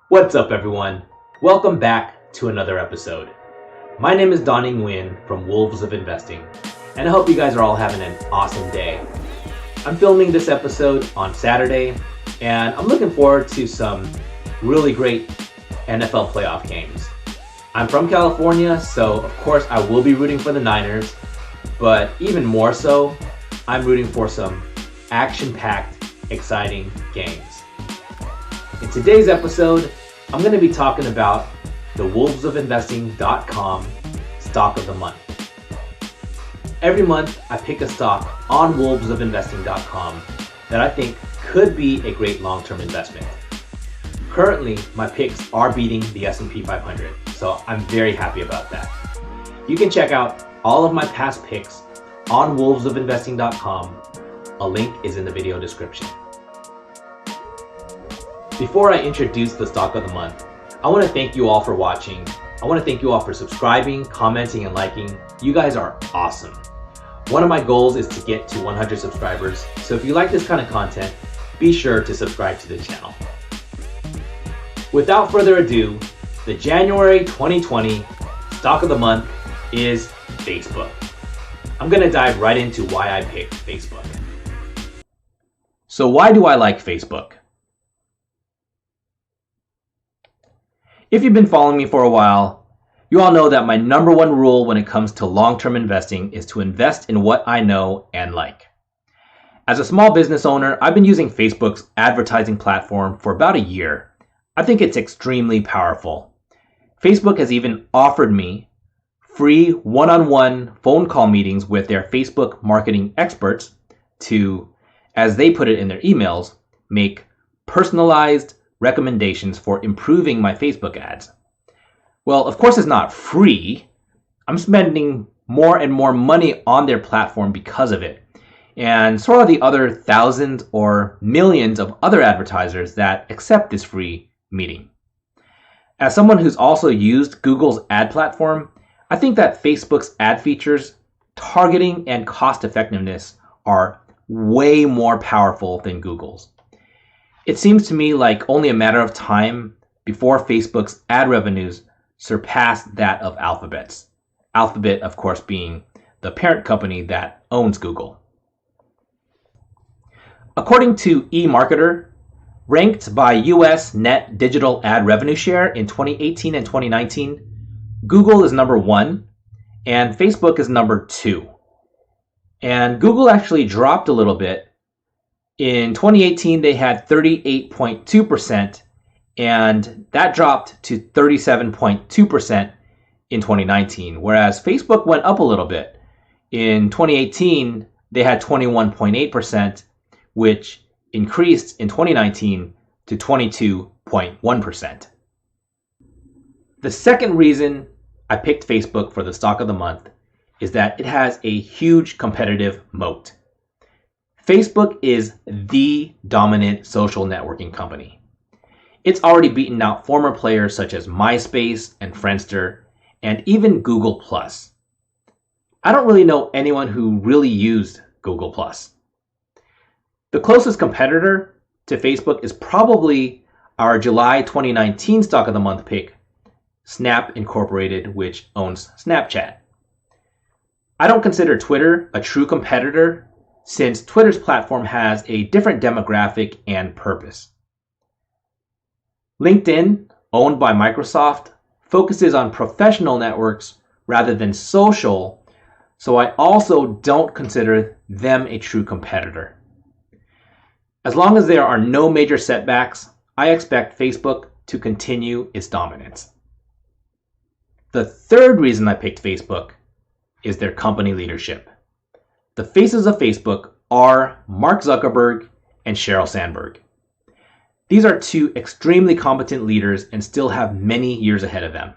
What's up, everyone? Welcome back to another episode. My name is Donnie Nguyen from Wolves of Investing, and I hope you guys are all having an awesome day. I'm filming this episode on Saturday, and I'm looking forward to some really great NFL playoff games. I'm from California, so of course I will be rooting for the Niners, but even more so, I'm rooting for some action-packed, exciting games. In today's episode, I'm going to be talking about the wolvesofInvesting.com stock of the month. Every month, I pick a stock on wolvesofInvesting.com that I think could be a great long-term investment. Currently, my picks are beating the S&P 500, so I'm very happy about that. You can check out all of my past picks on wolvesofInvesting.com. A link is in the video description. Before I introduce the stock of the month, I want to thank you all for watching. I want to thank you all for subscribing, commenting, and liking. You guys are awesome. One of my goals is to get to 100 subscribers, so if you like this kind of content, be sure to subscribe to the channel. Without further ado, the January 2020 stock of the month is Facebook. I'm going to dive right into why I picked Facebook. So why do I like Facebook? If you've been following me for a while, you all know that my number one rule when it comes to long-term investing is to invest in what I know and like. As a small business owner, I've been using Facebook's advertising platform for about a year. I think it's extremely powerful. Facebook has even offered me free one-on-one phone call meetings with their Facebook marketing experts to, as they put it in their emails, make personalized recommendations for improving my Facebook ads. Well, of course it's not free. I'm spending more and more money on their platform because of it. And so are the other thousands or millions of other advertisers that accept this free meeting. As someone who's also used Google's ad platform, I think that Facebook's ad features, targeting, and cost effectiveness are way more powerful than Google's. It seems to me like only a matter of time before Facebook's ad revenues surpass that of Alphabet's. Alphabet, of course, being the parent company that owns Google. According to eMarketer, ranked by US net digital ad revenue share in 2018 and 2019, Google is number 1 and Facebook is number 2. And Google actually dropped a little bit. In 2018, they had 38.2%, and that dropped to 37.2% in 2019, whereas Facebook went up a little bit. In 2018, they had 21.8%, which increased in 2019 to 22.1%. The second reason I picked Facebook for the stock of the month is that it has a huge competitive moat. Facebook is the dominant social networking company. It's already beaten out former players such as MySpace and Friendster, and even Google+. I don't really know anyone who really used Google+. The closest competitor to Facebook is probably our July 2019 stock of the month pick, Snap Incorporated, which owns Snapchat. I don't consider Twitter a true competitor since Twitter's platform has a different demographic and purpose. LinkedIn, owned by Microsoft, focuses on professional networks rather than social, so I also don't consider them a true competitor. As long as there are no major setbacks, I expect Facebook to continue its dominance. The third reason I picked Facebook is their company leadership. The faces of Facebook are Mark Zuckerberg and Sheryl Sandberg. These are two extremely competent leaders and still have many years ahead of them.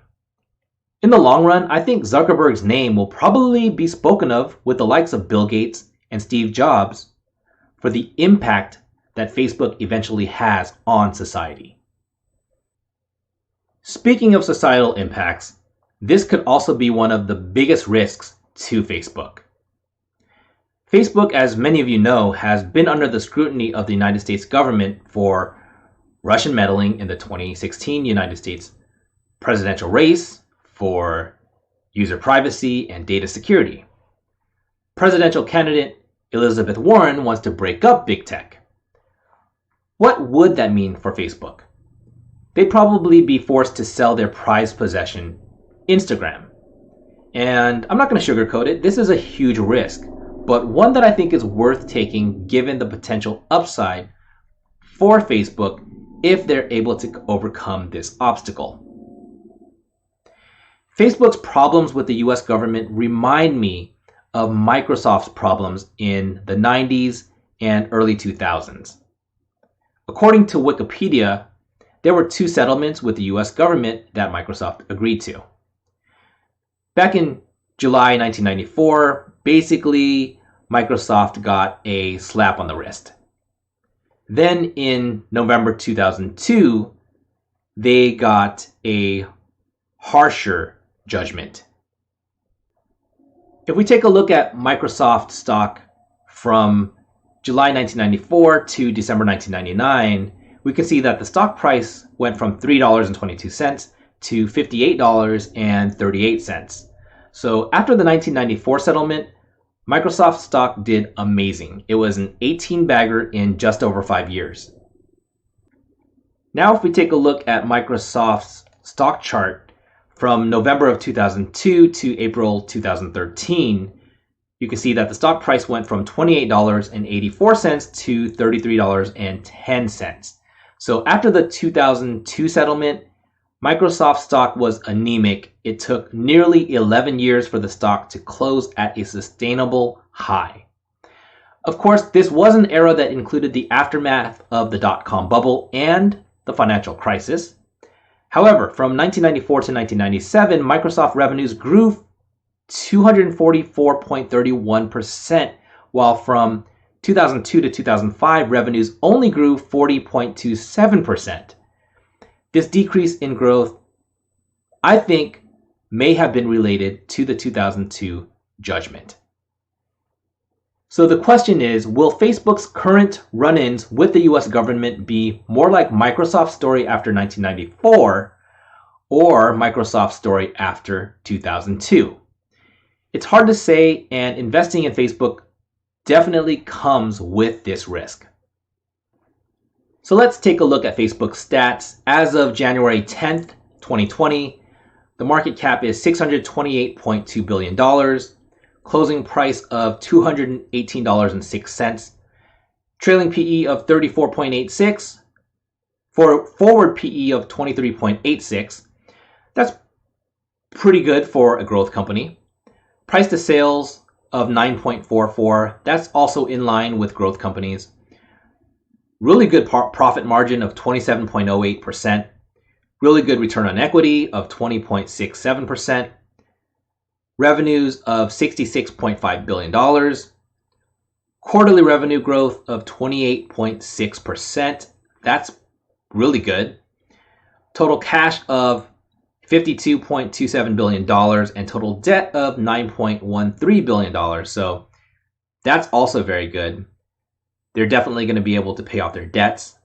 In the long run, I think Zuckerberg's name will probably be spoken of with the likes of Bill Gates and Steve Jobs for the impact that Facebook eventually has on society. Speaking of societal impacts, this could also be one of the biggest risks to Facebook. Facebook, as many of you know, has been under the scrutiny of the United States government for Russian meddling in the 2016 United States presidential race for user privacy and data security. Presidential candidate Elizabeth Warren wants to break up big tech. What would that mean for Facebook? They'd probably be forced to sell their prized possession, Instagram. And I'm not going to sugarcoat it, this is a huge risk, but one that I think is worth taking given the potential upside for Facebook if they're able to overcome this obstacle. Facebook's problems with the US government remind me of Microsoft's problems in the 90s and early 2000s. According to Wikipedia, there were 2 settlements with the US government that Microsoft agreed to. Back in July 1994, basically, Microsoft got a slap on the wrist. Then in November 2002, they got a harsher judgment. If we take a look at Microsoft stock from July 1994 to December 1999, we can see that the stock price went from $3.22 to $58.38. So after the 1994 settlement, Microsoft stock did amazing. It was an 18-bagger in just over 5 years. Now if we take a look at Microsoft's stock chart from November of 2002 to April 2013, you can see that the stock price went from $28.84 to $33.10. So after the 2002 settlement, Microsoft stock was anemic. It took nearly 11 years for the stock to close at a sustainable high. Of course, this was an era that included the aftermath of the dot-com bubble and the financial crisis. However, from 1994 to 1997, Microsoft revenues grew 244.31%, while from 2002 to 2005, revenues only grew 40.27%. This decrease in growth, I think, may have been related to the 2002 judgment. So the question is, will Facebook's current run-ins with the US government be more like Microsoft's story after 1994 or Microsoft's story after 2002? It's hard to say, and investing in Facebook definitely comes with this risk. So let's take a look at Facebook's stats. As of January 10th, 2020, the market cap is $628.2 billion, closing price of $218.06, trailing PE of 34.86, for forward PE of 23.86. That's pretty good for a growth company. Price to sales of 9.44. That's also in line with growth companies. Really good profit margin of 27.08%. Really good return on equity of 20.67%. Revenues of $66.5 billion. Quarterly revenue growth of 28.6%. That's really good. Total cash of $52.27 billion and total debt of $9.13 billion. So that's also very good. They're definitely going to be able to pay off their debts.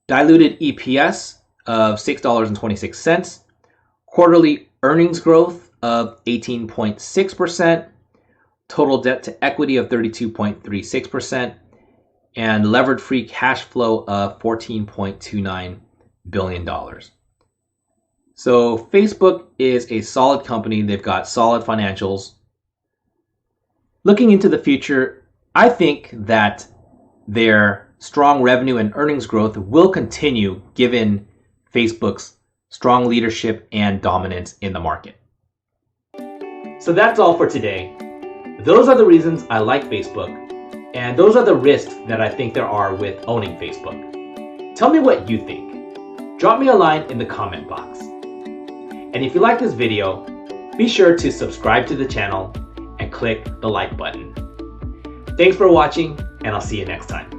Diluted EPS of $6.26. Quarterly earnings growth of 18.6%. Total debt to equity of 32.36%. And levered free cash flow of $14.29 billion. So Facebook is a solid company. They've got solid financials. Looking into the future, I think that their strong revenue and earnings growth will continue given Facebook's strong leadership and dominance in the market. So that's all for today. Those are the reasons I like Facebook, and those are the risks that I think there are with owning Facebook. Tell me what you think. Drop me a line in the comment box. And if you like this video, be sure to subscribe to the channel and click the like button. Thanks for watching, and I'll see you next time.